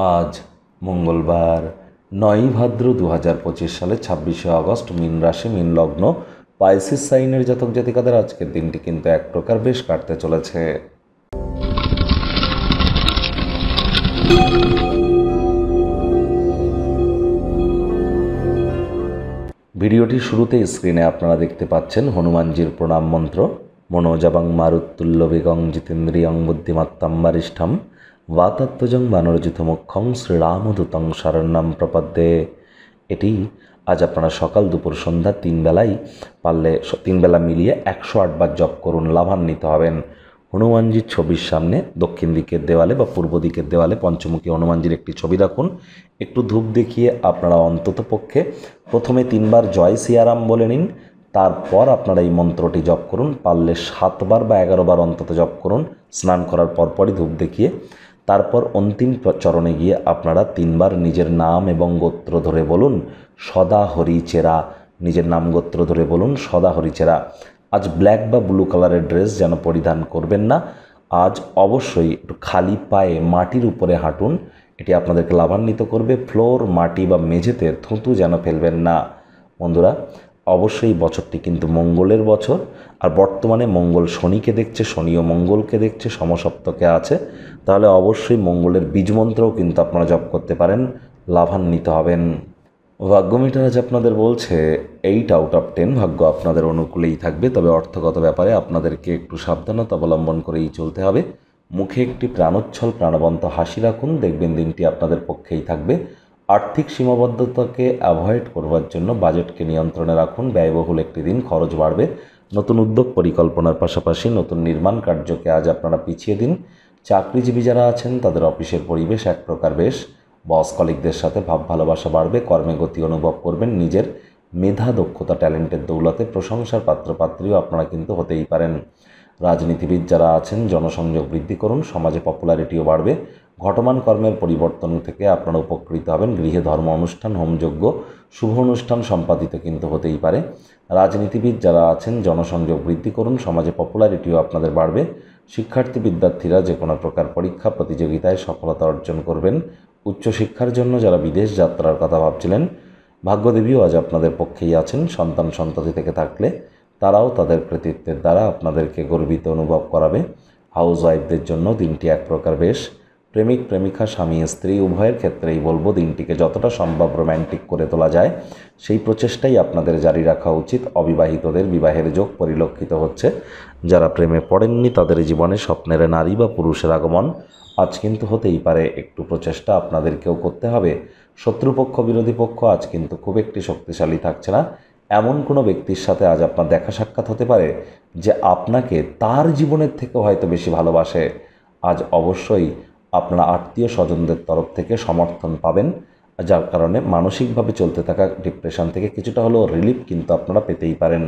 আজ মঙ্গলবার ৯ই ভাদ্র ২০২৫ সালে ২৬শে আগস্ট, মীন রাশি, মীন লগ্ন, পাইসিস সাইনের জাতক জাতিকাদের আজকের দিনটি কিন্তু এক প্রকার বেশ কাটতে চলেছে। ভিডিওটির শুরুতে স্ক্রিনে আপনারা দেখতে পাচ্ছেন হনুমানজির প্রণাম মন্ত্র। মনোজাবাং মারুত্তুল্য বেগং জিতেন্দ্রিয়ং বুদ্ধিমত্তাং বরিষ্ঠম বাতাত্মজং বানরযুথমুখ্যং শ্রীরামদূতং শরণ্যম প্রপদ্যে। এটি আজ আপনারা সকাল দুপুর সন্ধ্যা তিন বেলা মিলিয়ে ১০৮ বার জপ করুন, লাভান্বিত হবেন। হনুমানজির ছবির সামনে দক্ষিণ দিকের দেওয়ালে বা পূর্ব দিকের দেওয়ালে পঞ্চমুখী হনুমানজির একটি ছবি রাখুন। একটু ধূপ দেখিয়ে আপনারা অন্ততপক্ষে প্রথমে ৩ বার জয় সিয়ারাম বলে নিন। তারপর আপনারা এই মন্ত্রটি জপ করুন। পারলে ৭ বার বা ১১ বার অন্তত জপ করুন স্নান করার পরপরই ধূপ দেখিয়ে। তারপর অন্তিম চরণে গিয়ে আপনারা ৩ বার নিজের নাম এবং গোত্র ধরে বলুন সদা হরিচেরা। নিজের নাম গোত্র ধরে বলুন সদা হরিচেরা। আজ ব্ল্যাক বা ব্লু কালারের ড্রেস যেন পরিধান করবেন না। আজ অবশ্যই একটু খালি পায়ে মাটির উপরে হাঁটুন, এটি আপনাদেরকে লাভান্বিত করবে। ফ্লোর, মাটি বা মেঝেতে থুতু যেন ফেলবেন না। বন্ধুরা, অবশ্যই বছরটি কিন্তু মঙ্গলের বছর, আর বর্তমানে মঙ্গল শনিকে দেখছে, শনিও মঙ্গলকে দেখছে, সমসপ্তকে আছে। তাহলে অবশ্যই মঙ্গলের বীজমন্ত্রও কিন্তু আপনারা জপ করতে পারেন, লাভান্বিত হবেন। ভাগ্যমিটার আজ আপনাদের বলছে 8/10 ভাগ্য আপনাদের অনুকূলেই থাকবে, তবে অর্থগত ব্যাপারে আপনাদেরকে একটু সাবধানতা অবলম্বন করেই চলতে হবে। মুখে একটি প্রাণোচ্ছল প্রাণবন্ত হাসি রাখুন, দেখবেন দিনটি আপনাদের পক্ষেই থাকবে। আর্থিক সীমাবদ্ধতাকে অ্যাভয়েড করবার জন্য বাজেটকে নিয়ন্ত্রণে রাখুন। ব্যয়বহুল একটি দিন, খরচ বাড়বে। নতুন উদ্যোগ পরিকল্পনার পাশাপাশি নতুন নির্মাণ কার্যকে আজ আপনারা পিছিয়ে দিন। চাকরিজীবী যারা আছেন তাদের অফিসের পরিবেশ এক প্রকার বেশ। বস কলিগদের সাথে ভাব ভালোবাসা বাড়বে। কর্মে গতি অনুভব করবেন। নিজের মেধা, দক্ষতা, ট্যালেন্টের দৌলতে প্রশংসার পাত্রপাত্রীও আপনারা কিন্তু হতেই পারেন। রাজনীতিবিদ যারা আছেন জনসংযোগ বৃদ্ধি করুন, সমাজে পপুলারিটিও বাড়বে। ঘটমান কর্মের পরিবর্তন থেকে আপনারা উপকৃত হবেন। গৃহে ধর্ম অনুষ্ঠান, হোমযজ্ঞ, শুভ অনুষ্ঠান সম্পাদিত কিন্তু হতেই পারে। রাজনীতিবিদ যারা আছেন জনসংযোগ বৃদ্ধি করুন, সমাজে পপুলারিটিও আপনাদের বাড়বে। শিক্ষার্থী বিদ্যার্থীরা যে কোনো প্রকার পরীক্ষা প্রতিযোগিতায় সফলতা অর্জন করবেন। উচ্চশিক্ষার জন্য যারা বিদেশ যাত্রার কথা ভাবছিলেন, ভাগ্যদেবীও আজ আপনাদের পক্ষেই আছেন। সন্তান সন্ততি থেকে থাকলে তারাও তাদের কৃতিত্বের দ্বারা আপনাদেরকে গর্বিত অনুভব করাবে। হাউস ওয়াইফদের জন্য দিনটি এক প্রকার বেশ। প্রেমিক প্রেমিকা, স্বামী স্ত্রী উভয়ের ক্ষেত্রেই বলবো দিনটিকে যতটা সম্ভব রোম্যান্টিক করে তোলা যায় সেই প্রচেষ্টাই আপনাদের জারি রাখা উচিত। অবিবাহিতদের বিবাহের যোগ পরিলক্ষিত হচ্ছে। যারা প্রেমে পড়েননি তাদের জীবনে স্বপ্নের নারী বা পুরুষের আগমন আজ কিন্তু হতেই পারে। একটু প্রচেষ্টা আপনাদেরকেও করতে হবে। শত্রুপক্ষ, বিরোধী পক্ষ আজ কিন্তু খুব একটি শক্তিশালী থাকছে না। এমন কোনো ব্যক্তির সাথে আজ আপনার দেখা সাক্ষাৎ হতে পারে যে আপনাকে তার জীবনের থেকেও হয়তো বেশি ভালোবাসে। আজ অবশ্যই আপনারা আত্মীয় স্বজনদের তরফ থেকে সমর্থন পাবেন, যার কারণে মানসিকভাবে চলতে থাকা ডিপ্রেশন থেকে কিছুটা হলেও রিলিফ কিন্তু আপনারা পেতেই পারেন।